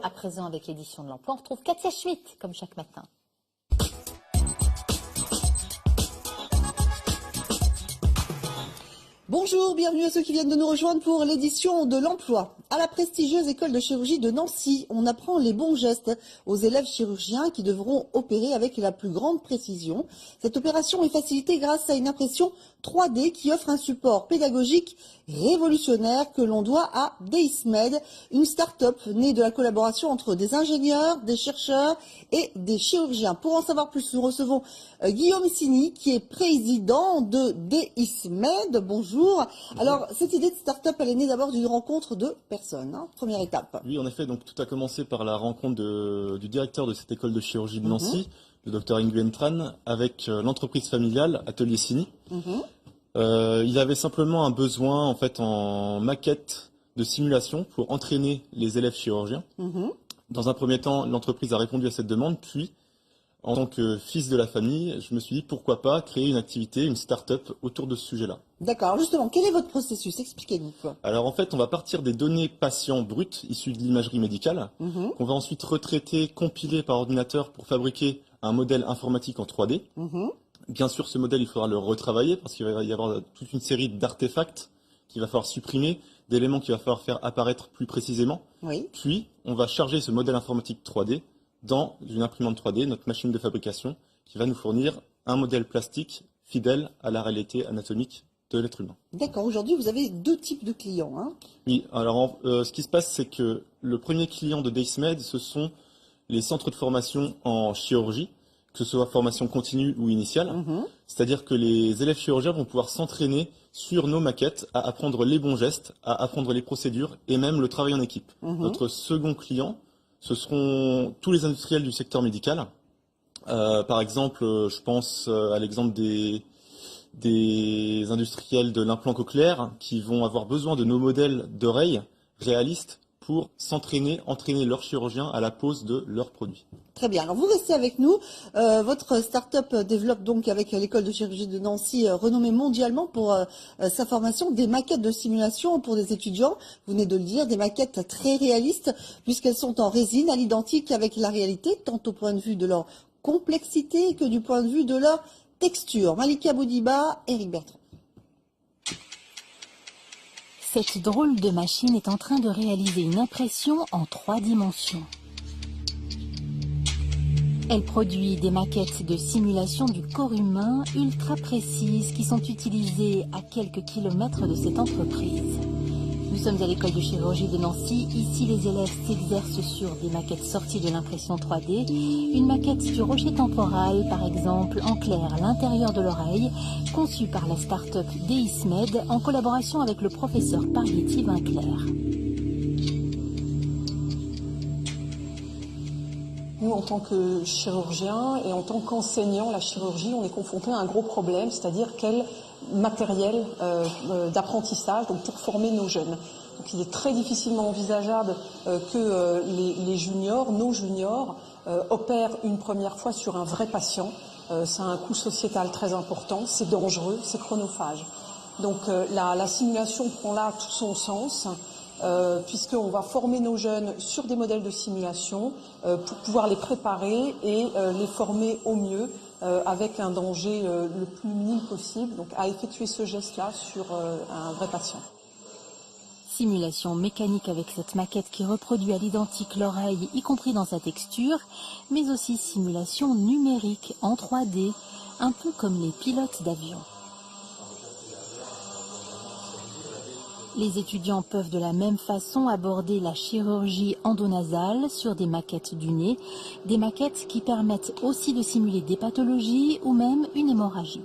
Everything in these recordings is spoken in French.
À présent, avec l'édition de l'emploi, on retrouve Katia Schmitt, comme chaque matin. Bonjour, bienvenue à ceux qui viennent de nous rejoindre pour l'édition de l'emploi. À la prestigieuse école de chirurgie de Nancy, on apprend les bons gestes aux élèves chirurgiens qui devront opérer avec la plus grande précision. Cette opération est facilitée grâce à une impression 3D qui offre un support pédagogique révolutionnaire que l'on doit à DeisMed, une start-up née de la collaboration entre des ingénieurs, des chercheurs et des chirurgiens. Pour en savoir plus, nous recevons Guillaume Sini, qui est président de DeisMed. Bonjour. Alors, cette idée de start-up, elle est née d'abord d'une rencontre de personnes, hein, première étape. Oui, en effet, donc tout a commencé par la rencontre du directeur de cette école de chirurgie de Nancy, le docteur Nguyen Tran, avec l'entreprise familiale Atelier Sini. Il avait simplement un besoin en fait en maquette de simulation pour entraîner les élèves chirurgiens. Dans un premier temps, l'entreprise a répondu à cette demande, puis en tant que fils de la famille, je me suis dit pourquoi pas créer une activité, une start-up autour de ce sujet-là. D'accord. Alors justement, quel est votre processus? Expliquez-nous. Alors en fait, on va partir des données patients brutes issues de l'imagerie médicale, qu'on va ensuite retraiter, compiler par ordinateur pour fabriquer un modèle informatique en 3D. Bien sûr, ce modèle, il faudra le retravailler parce qu'il va y avoir toute une série d'artefacts qu'il va falloir supprimer, d'éléments qu'il va falloir faire apparaître plus précisément. Oui. Puis, on va charger ce modèle informatique 3D dans une imprimante 3D, notre machine de fabrication, qui va nous fournir un modèle plastique fidèle à la réalité anatomique de l'être humain. D'accord. Aujourd'hui, vous avez deux types de clients, hein. Oui, alors ce qui se passe, c'est que le premier client de DeisMed, ce sont les centres de formation en chirurgie, que ce soit formation continue ou initiale. C'est-à-dire que les élèves chirurgiens vont pouvoir s'entraîner sur nos maquettes à apprendre les bons gestes, à apprendre les procédures et même le travail en équipe. Notre second client, ce seront tous les industriels du secteur médical. Par exemple, je pense à l'exemple des industriels de l'implant cochléaire qui vont avoir besoin de nos modèles d'oreilles réalistes pour entraîner leurs chirurgiens à la pose de leurs produits. Très bien. Alors vous restez avec nous. Votre start-up développe donc avec l'école de chirurgie de Nancy, renommée mondialement pour sa formation, des maquettes de simulation pour des étudiants. Vous venez de le dire, des maquettes très réalistes puisqu'elles sont en résine, à l'identique avec la réalité, tant au point de vue de leur complexité que du point de vue de leur texture. Malika Boudiba, Éric Bertrand. Cette drôle de machine est en train de réaliser une impression en 3 dimensions. Elle produit des maquettes de simulation du corps humain ultra précises qui sont utilisées à quelques kilomètres de cette entreprise. Nous sommes à l'école de chirurgie de Nancy. Ici, les élèves s'exercent sur des maquettes sorties de l'impression 3D. Une maquette du rocher temporal, par exemple, en clair à l'intérieur de l'oreille, conçue par la start-up DeisMed en collaboration avec le professeur Parietti Vinclair. Nous, en tant que chirurgiens et en tant qu'enseignants, la chirurgie, on est confronté à un gros problème, c'est-à-dire quel matériel d'apprentissage donc pour former nos jeunes. Donc il est très difficilement envisageable que les juniors, nos juniors, opèrent une première fois sur un vrai patient. Ça a un coût sociétal très important, c'est dangereux, c'est chronophage. Donc la simulation prend là tout son sens. Puisqu'on va former nos jeunes sur des modèles de simulation pour pouvoir les préparer et les former au mieux avec un danger le plus minime possible, donc à effectuer ce geste-là sur un vrai patient. Simulation mécanique avec cette maquette qui reproduit à l'identique l'oreille, y compris dans sa texture, mais aussi simulation numérique en 3D, un peu comme les pilotes d'avion. Les étudiants peuvent de la même façon aborder la chirurgie endonasale sur des maquettes du nez, des maquettes qui permettent aussi de simuler des pathologies ou même une hémorragie.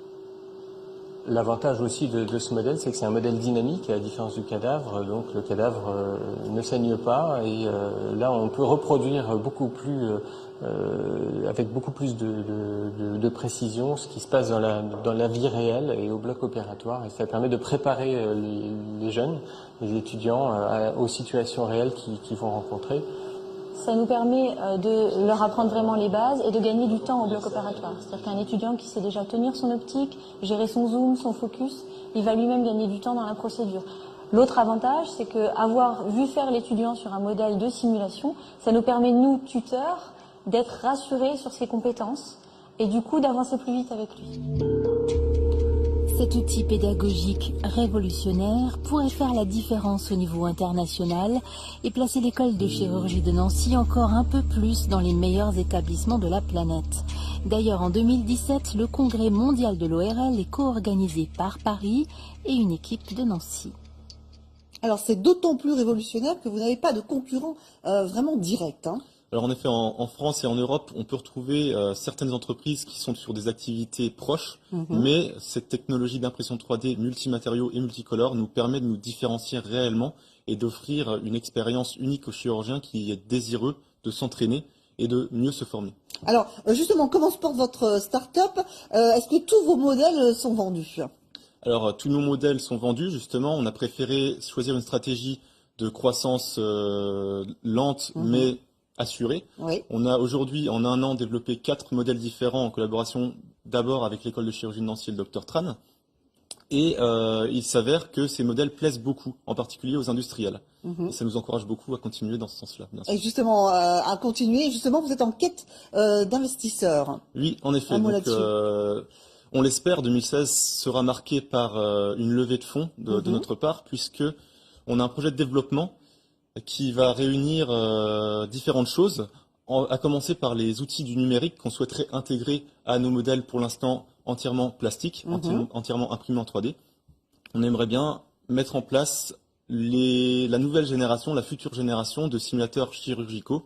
L'avantage aussi de ce modèle, c'est que c'est un modèle dynamique à la différence du cadavre, donc le cadavre ne saigne pas et là on peut reproduire beaucoup plus, avec beaucoup plus de précision ce qui se passe dans la vie réelle et au bloc opératoire, et ça permet de préparer les jeunes, les étudiants aux situations réelles qu'ils vont rencontrer. Ça nous permet de leur apprendre vraiment les bases et de gagner du temps au bloc opératoire. C'est-à-dire qu'un étudiant qui sait déjà tenir son optique, gérer son zoom, son focus, il va lui-même gagner du temps dans la procédure. L'autre avantage, c'est que avoir vu faire l'étudiant sur un modèle de simulation, ça nous permet, nous, tuteurs, d'être rassurés sur ses compétences et du coup d'avancer plus vite avec lui. Cet outil pédagogique révolutionnaire pourrait faire la différence au niveau international et placer l'école de chirurgie de Nancy encore un peu plus dans les meilleurs établissements de la planète. D'ailleurs, en 2017, le congrès mondial de l'ORL est co-organisé par Paris et une équipe de Nancy. Alors c'est d'autant plus révolutionnaire que vous n'avez pas de concurrent vraiment direct, hein. Alors en effet, en France et en Europe, on peut retrouver certaines entreprises qui sont sur des activités proches, mais cette technologie d'impression 3D multimatériaux et multicolores nous permet de nous différencier réellement et d'offrir une expérience unique aux chirurgiens qui est désireux de s'entraîner et de mieux se former. Alors justement, comment se porte votre start-up? Est-ce que tous vos modèles sont vendus? Alors tous nos modèles sont vendus, justement. On a préféré choisir une stratégie de croissance lente, mais assurée. Oui. On a aujourd'hui, en un an, développé 4 modèles différents en collaboration d'abord avec l'école de chirurgie de Nancy et le Dr Tran. Et il s'avère que ces modèles plaisent beaucoup, en particulier aux industriels. Et ça nous encourage beaucoup à continuer dans ce sens-là, bien sûr. Et justement, à continuer, justement, vous êtes en quête d'investisseurs. Oui, en effet. Un mot Donc, on l'espère, 2016 sera marqué par une levée de fonds de notre part, puisque on a un projet de développement qui va réunir différentes choses, à commencer par les outils du numérique qu'on souhaiterait intégrer à nos modèles pour l'instant entièrement plastiques, entièrement imprimés en 3D. On aimerait bien mettre en place la nouvelle génération, la future génération de simulateurs chirurgicaux,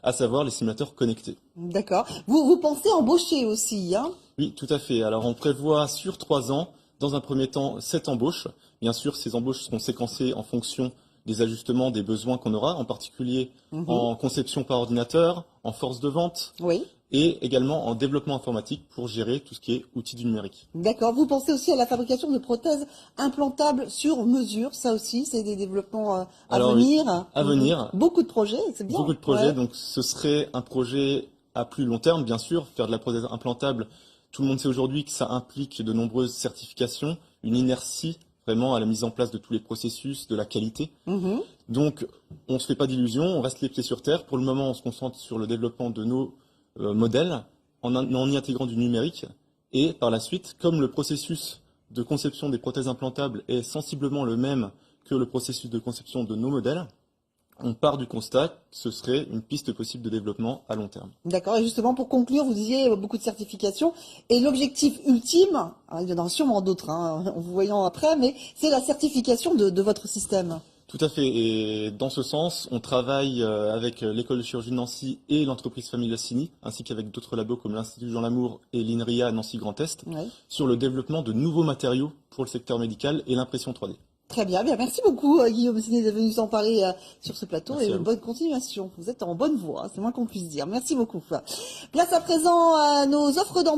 à savoir les simulateurs connectés. D'accord. Vous pensez embaucher aussi, hein? Oui, tout à fait. Alors on prévoit sur 3 ans, dans un premier temps, 7 embauches. Bien sûr, ces embauches seront séquencées en fonction des ajustements, des besoins qu'on aura, en particulier en conception par ordinateur, en force de vente, Oui. et également en développement informatique pour gérer tout ce qui est outils du numérique. D'accord. Vous pensez aussi à la fabrication de prothèses implantables sur mesure. Ça aussi, c'est des développements à venir. Oui, à venir. Beaucoup de projets, c'est bien. Beaucoup de projets. Ouais. Donc ce serait un projet à plus long terme, bien sûr. Faire de la prothèse implantable, tout le monde sait aujourd'hui que ça implique de nombreuses certifications, une inertie vraiment à la mise en place de tous les processus, de la qualité. Donc, on ne se fait pas d'illusions, on reste les pieds sur terre. Pour le moment, on se concentre sur le développement de nos modèles en y intégrant du numérique. Et par la suite, comme le processus de conception des prothèses implantables est sensiblement le même que le processus de conception de nos modèles, on part du constat que ce serait une piste possible de développement à long terme. D'accord. Et justement, pour conclure, vous disiez beaucoup de certifications. Et l'objectif ultime, il y en aura sûrement d'autres, hein, en vous voyant après, mais c'est la certification de votre système. Tout à fait. Et dans ce sens, on travaille avec l'école de chirurgie de Nancy et l'entreprise Famigliassini, ainsi qu'avec d'autres labos comme l'Institut Jean Lamour et l'INRIA Nancy Grand Est, sur le développement de nouveaux matériaux pour le secteur médical et l'impression 3D. Très bien, bien. Merci beaucoup Guillaume Siné d'être venu nous en parler sur ce plateau. Merci et bonne continuation. Vous êtes en bonne voie, c'est moins qu'on puisse dire. Merci beaucoup. Place à présent à nos offres d'emploi.